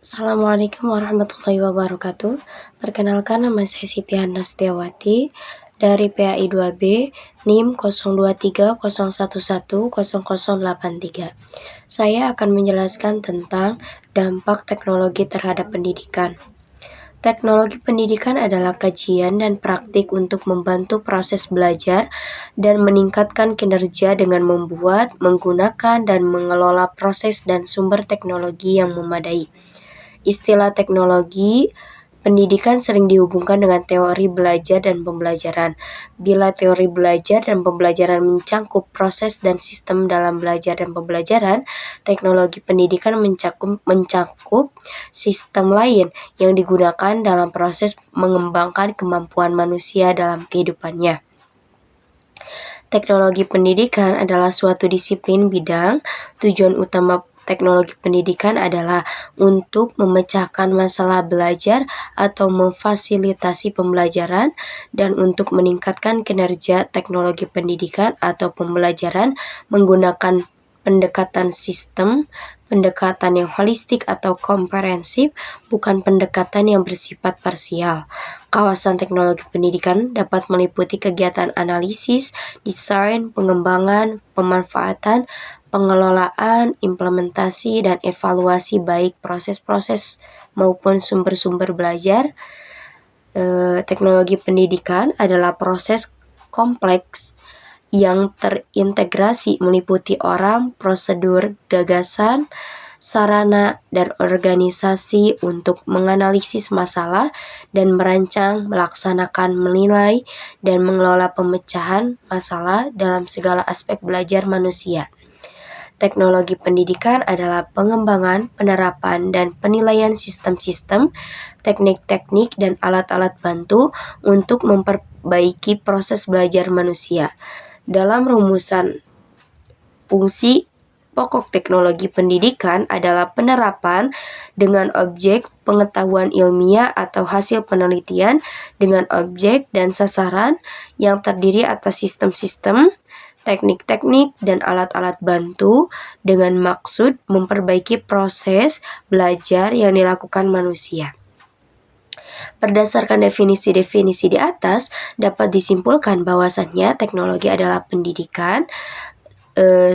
Assalamualaikum warahmatullahi wabarakatuh. Perkenalkan, nama saya Siti Hana Setiawati dari PAI 2B NIM 0230110083. Saya akan menjelaskan tentang dampak teknologi terhadap pendidikan. Teknologi pendidikan adalah kajian dan praktik untuk membantu proses belajar dan meningkatkan kinerja dengan membuat, menggunakan, dan mengelola proses dan sumber teknologi yang memadai. Istilah teknologi pendidikan sering dihubungkan dengan teori belajar dan pembelajaran. Bila teori belajar dan pembelajaran mencakup proses dan sistem dalam belajar dan pembelajaran, teknologi pendidikan mencakup sistem lain yang digunakan dalam proses mengembangkan kemampuan manusia dalam kehidupannya. Teknologi pendidikan adalah suatu disiplin bidang. Tujuan utama teknologi pendidikan adalah untuk memecahkan masalah belajar atau memfasilitasi pembelajaran dan untuk meningkatkan kinerja teknologi pendidikan atau pembelajaran menggunakan pendekatan sistem, pendekatan yang holistik atau komprehensif, bukan pendekatan yang bersifat parsial. Kawasan teknologi pendidikan dapat meliputi kegiatan analisis, desain, pengembangan, pemanfaatan, pengelolaan, implementasi, dan evaluasi baik proses-proses maupun sumber-sumber belajar. Teknologi pendidikan adalah proses kompleks yang terintegrasi meliputi orang, prosedur, gagasan, sarana, dan organisasi untuk menganalisis masalah dan merancang, melaksanakan, menilai, dan mengelola pemecahan masalah dalam segala aspek belajar manusia. Teknologi pendidikan adalah pengembangan, penerapan, dan penilaian sistem-sistem, teknik-teknik, dan alat-alat bantu untuk memperbaiki proses belajar manusia. Dalam rumusan fungsi pokok teknologi pendidikan adalah penerapan dengan objek pengetahuan ilmiah atau hasil penelitian dengan objek dan sasaran yang terdiri atas sistem-sistem, teknik-teknik, dan alat-alat bantu dengan maksud memperbaiki proses belajar yang dilakukan manusia. Berdasarkan definisi-definisi di atas, dapat disimpulkan bahwasannya teknologi adalah pendidikan,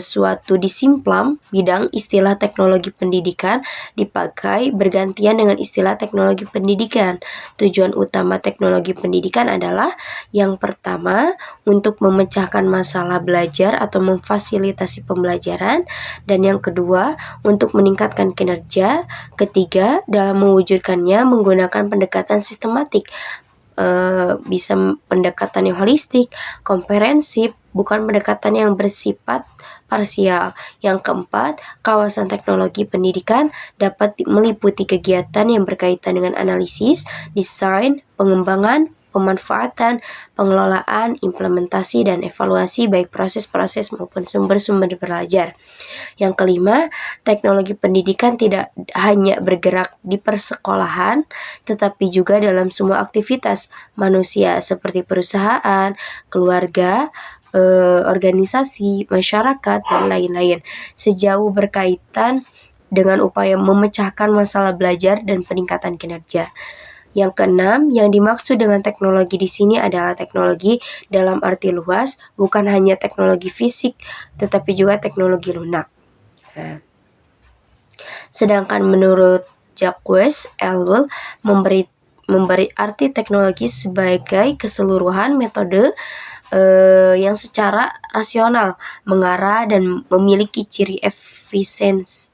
suatu disimplam bidang istilah teknologi pendidikan dipakai bergantian dengan istilah teknologi pendidikan. Tujuan utama teknologi pendidikan adalah yang pertama, untuk memecahkan masalah belajar atau memfasilitasi pembelajaran, dan yang kedua, untuk meningkatkan kinerja, ketiga, dalam mewujudkannya menggunakan pendekatan sistematik, bisa pendekatan yang holistik, komprehensif, bukan pendekatan yang bersifat parsial. Yang keempat, kawasan teknologi pendidikan dapat meliputi kegiatan yang berkaitan dengan analisis, desain, pengembangan, pemanfaatan, pengelolaan, implementasi, dan evaluasi baik proses-proses maupun sumber-sumber belajar. Yang kelima, teknologi pendidikan tidak hanya bergerak di persekolahan, tetapi juga dalam semua aktivitas manusia seperti perusahaan, keluarga, organisasi, masyarakat, dan lain-lain, sejauh berkaitan dengan upaya memecahkan masalah belajar dan peningkatan kinerja. Yang keenam, yang dimaksud dengan teknologi di sini adalah teknologi dalam arti luas, bukan hanya teknologi fisik, tetapi juga teknologi lunak. Sedangkan menurut Jacques Ellul memberi arti teknologi sebagai keseluruhan metode yang secara rasional mengarah dan memiliki ciri efisiens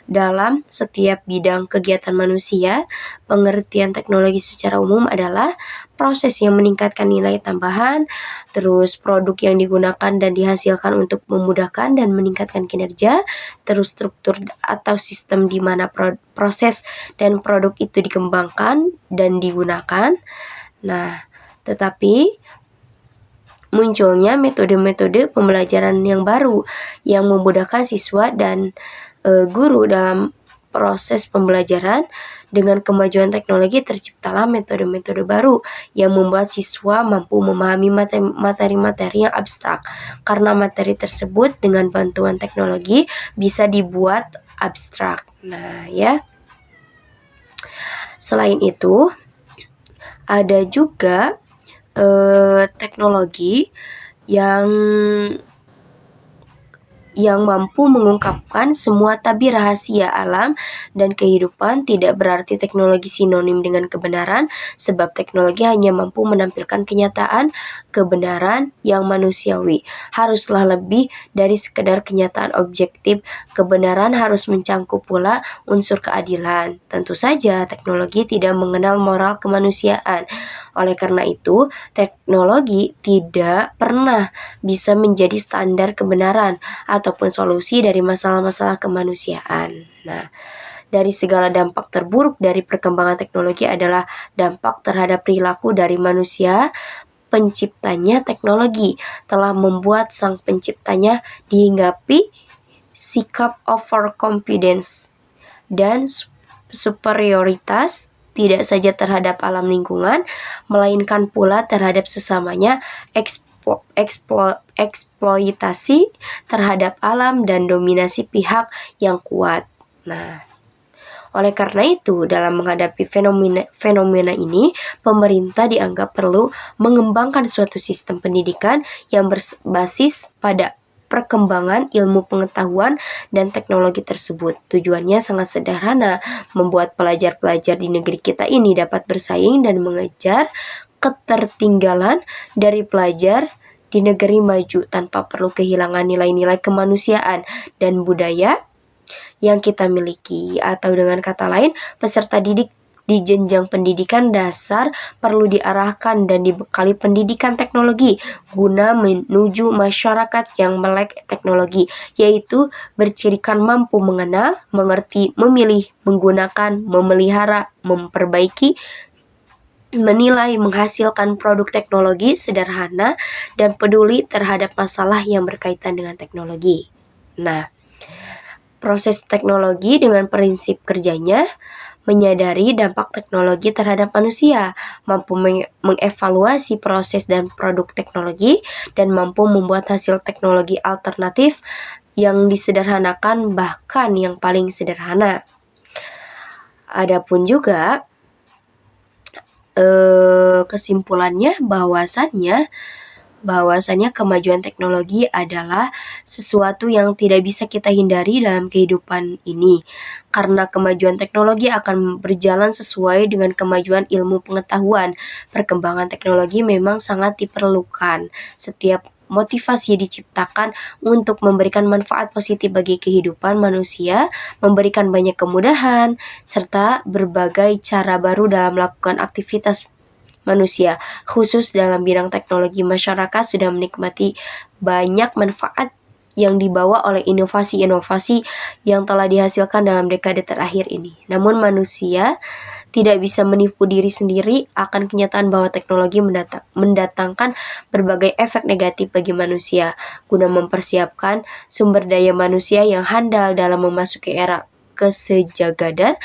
dalam setiap bidang kegiatan manusia. Pengertian teknologi secara umum adalah proses yang meningkatkan nilai tambahan, terus produk yang digunakan dan dihasilkan untuk memudahkan dan meningkatkan kinerja, terus struktur atau sistem di mana proses dan produk itu dikembangkan dan digunakan. Nah, tetapi munculnya metode-metode pembelajaran yang baru yang memudahkan siswa dan guru dalam proses pembelajaran. Dengan kemajuan teknologi terciptalah metode-metode baru yang membuat siswa mampu memahami materi-materi yang abstrak. Karena materi tersebut dengan bantuan teknologi bisa dibuat abstrak. Nah, ya. Selain itu, ada juga teknologi yang mampu mengungkapkan semua tabir rahasia alam dan kehidupan. Tidak berarti teknologi sinonim dengan kebenaran, sebab teknologi hanya mampu menampilkan kenyataan kebenaran yang manusiawi. Haruslah lebih dari sekedar kenyataan objektif. Kebenaran harus mencangkup pula unsur keadilan. Tentu saja teknologi tidak mengenal moral kemanusiaan. Oleh karena itu, teknologi tidak pernah bisa menjadi standar kebenaran ataupun solusi dari masalah-masalah kemanusiaan. Nah, dari segala dampak terburuk dari perkembangan teknologi adalah dampak terhadap perilaku dari manusia. Penciptanya teknologi telah membuat sang penciptanya dihinggapi sikap overconfidence dan superioritas, tidak saja terhadap alam lingkungan, melainkan pula terhadap sesamanya, eksploitasi terhadap alam dan dominasi pihak yang kuat. Nah, oleh karena itu, dalam menghadapi fenomena ini, pemerintah dianggap perlu mengembangkan suatu sistem pendidikan yang berbasis pada perkembangan ilmu pengetahuan dan teknologi tersebut. Tujuannya sangat sederhana, membuat pelajar-pelajar di negeri kita ini dapat bersaing dan mengejar ketertinggalan dari pelajar di negeri maju tanpa perlu kehilangan nilai-nilai kemanusiaan dan budaya yang kita miliki. Atau dengan kata lain, peserta didik di jenjang pendidikan dasar perlu diarahkan dan dibekali pendidikan teknologi guna menuju masyarakat yang melek teknologi, yaitu bercirikan mampu mengenal, mengerti, memilih, menggunakan, memelihara, memperbaiki, menilai, menghasilkan produk teknologi sederhana, dan peduli terhadap masalah yang berkaitan dengan teknologi. Nah, proses teknologi dengan prinsip kerjanya menyadari dampak teknologi terhadap manusia, mampu mengevaluasi proses dan produk teknologi, dan mampu membuat hasil teknologi alternatif yang disederhanakan, bahkan yang paling sederhana. Adapun juga kesimpulannya bahwasannya kemajuan teknologi adalah sesuatu yang tidak bisa kita hindari dalam kehidupan ini. Karena kemajuan teknologi akan berjalan sesuai dengan kemajuan ilmu pengetahuan. Perkembangan teknologi memang sangat diperlukan. Setiap motivasi diciptakan untuk memberikan manfaat positif bagi kehidupan manusia, memberikan banyak kemudahan, serta berbagai cara baru dalam melakukan aktivitas manusia. Khusus dalam bidang teknologi, masyarakat sudah menikmati banyak manfaat yang dibawa oleh inovasi-inovasi yang telah dihasilkan dalam dekade terakhir ini. Namun manusia tidak bisa menipu diri sendiri akan kenyataan bahwa teknologi mendatangkan berbagai efek negatif bagi manusia. Guna mempersiapkan sumber daya manusia yang handal dalam memasuki era kesejagadan,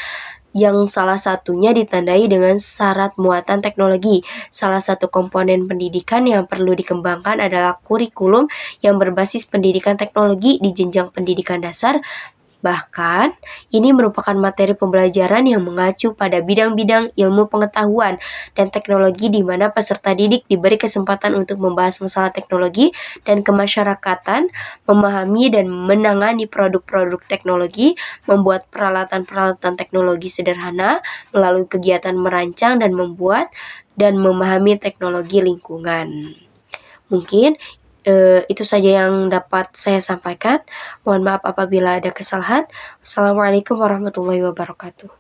yang salah satunya ditandai dengan syarat muatan teknologi. Salah satu komponen pendidikan yang perlu dikembangkan adalah kurikulum yang berbasis pendidikan teknologi di jenjang pendidikan dasar. Bahkan, ini merupakan materi pembelajaran yang mengacu pada bidang-bidang ilmu pengetahuan dan teknologi di mana peserta didik diberi kesempatan untuk membahas masalah teknologi dan kemasyarakatan, memahami dan menangani produk-produk teknologi, membuat peralatan-peralatan teknologi sederhana melalui kegiatan merancang dan membuat dan memahami teknologi lingkungan. Mungkin itu saja yang dapat saya sampaikan. Mohon maaf apabila ada kesalahan. Wassalamualaikum warahmatullahi wabarakatuh.